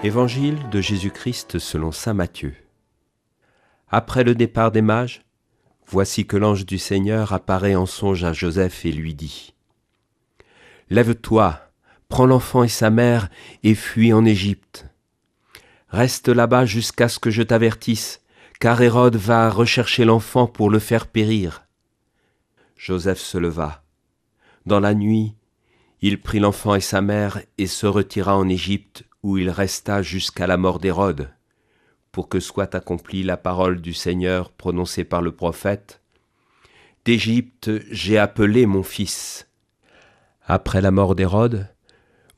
Évangile de Jésus-Christ selon saint Matthieu. Après le départ des mages, voici que l'ange du Seigneur apparaît en songe à Joseph et lui dit : « Lève-toi, prends l'enfant et sa mère et fuis en Égypte. Reste là-bas jusqu'à ce que je t'avertisse, car Hérode va rechercher l'enfant pour le faire périr. » Joseph se leva. Dans la nuit, il prit l'enfant et sa mère et se retira en Égypte, où il resta jusqu'à la mort d'Hérode, pour que soit accomplie la parole du Seigneur prononcée par le prophète : « D'Égypte j'ai appelé mon fils. » Après la mort d'Hérode,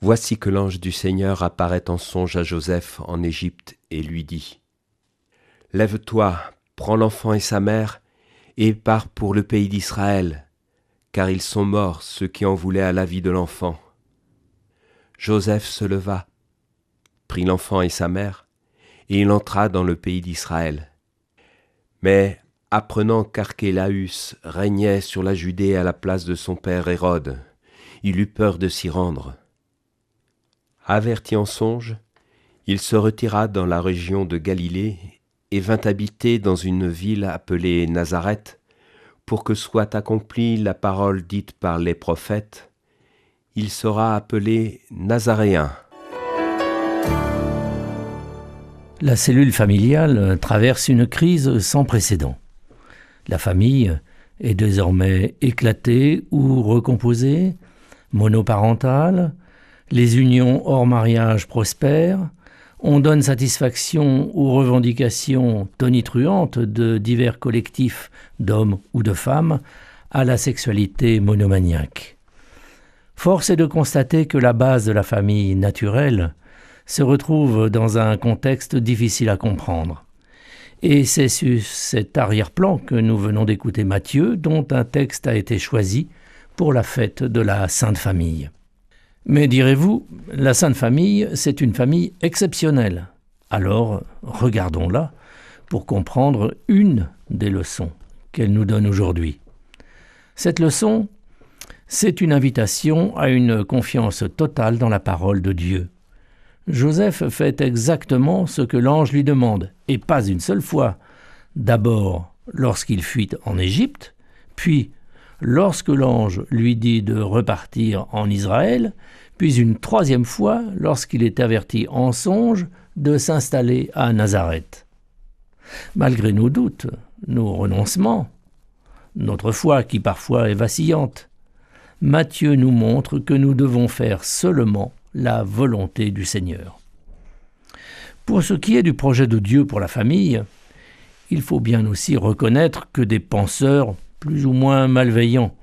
voici que l'ange du Seigneur apparaît en songe à Joseph en Égypte et lui dit : « Lève-toi, prends l'enfant et sa mère, et pars pour le pays d'Israël, car ils sont morts ceux qui en voulaient à la vie de l'enfant. » Joseph se leva, prit l'enfant et sa mère, et il entra dans le pays d'Israël. Mais, apprenant qu'Archélaüs régnait sur la Judée à la place de son père Hérode, il eut peur de s'y rendre. Averti en songe, il se retira dans la région de Galilée et vint habiter dans une ville appelée Nazareth, pour que soit accomplie la parole dite par les prophètes : « Il sera appelé Nazaréen. » La cellule familiale traverse une crise sans précédent. La famille est désormais éclatée ou recomposée, monoparentale, les unions hors mariage prospèrent, on donne satisfaction aux revendications tonitruantes de divers collectifs d'hommes ou de femmes à la sexualité monomaniaque. Force est de constater que la base de la famille naturelle se retrouve dans un contexte difficile à comprendre. Et c'est sur cet arrière-plan que nous venons d'écouter Matthieu, dont un texte a été choisi pour la fête de la Sainte Famille. Mais direz-vous, la Sainte Famille, c'est une famille exceptionnelle. Alors, regardons-la pour comprendre une des leçons qu'elle nous donne aujourd'hui. Cette leçon, c'est une invitation à une confiance totale dans la parole de Dieu. Joseph fait exactement ce que l'ange lui demande, et pas une seule fois. D'abord, lorsqu'il fuit en Égypte, puis lorsque l'ange lui dit de repartir en Israël, puis une troisième fois lorsqu'il est averti en songe de s'installer à Nazareth. Malgré nos doutes, nos renoncements, notre foi qui parfois est vacillante, Matthieu nous montre que nous devons faire seulement la volonté du Seigneur. Pour ce qui est du projet de Dieu pour la famille, il faut bien aussi reconnaître que des penseurs plus ou moins malveillants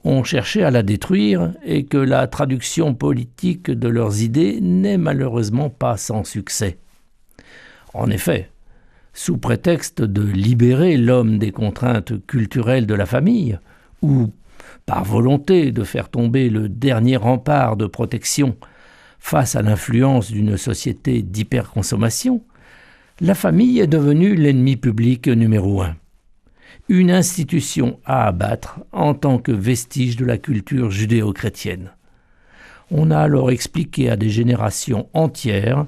ont cherché à la détruire et que la traduction politique de leurs idées n'est malheureusement pas sans succès. En effet, sous prétexte de libérer l'homme des contraintes culturelles de la famille, ou par volonté de faire tomber le dernier rempart de protection face à l'influence d'une société d'hyperconsommation, la famille est devenue l'ennemi public numéro 1. Une institution à abattre en tant que vestige de la culture judéo-chrétienne. On a alors expliqué à des générations entières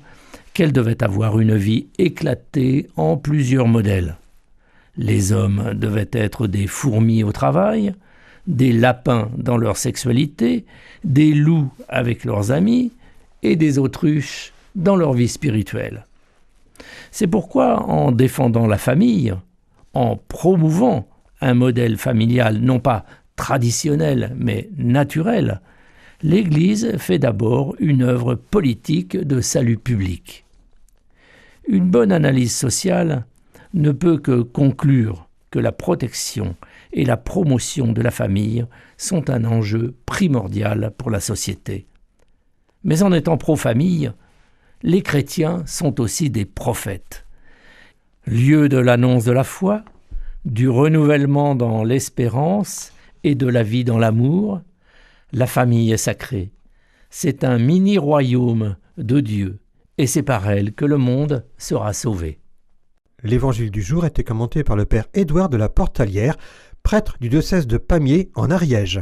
qu'elle devait avoir une vie éclatée en plusieurs modèles. Les hommes devaient être des fourmis au travail, des lapins dans leur sexualité, des loups avec leurs amis et des autruches dans leur vie spirituelle. C'est pourquoi, en défendant la famille, en promouvant un modèle familial non pas traditionnel mais naturel, l'Église fait d'abord une œuvre politique de salut public. Une bonne analyse sociale ne peut que conclure que la protection et la promotion de la famille sont un enjeu primordial pour la société. Mais en étant pro-famille, les chrétiens sont aussi des prophètes. Lieu de l'annonce de la foi, du renouvellement dans l'espérance et de la vie dans l'amour, la famille est sacrée. C'est un mini-royaume de Dieu et c'est par elle que le monde sera sauvé. L'évangile du jour était commenté par le père Édouard de la Portalière, prêtre du diocèse de Pamiers en Ariège.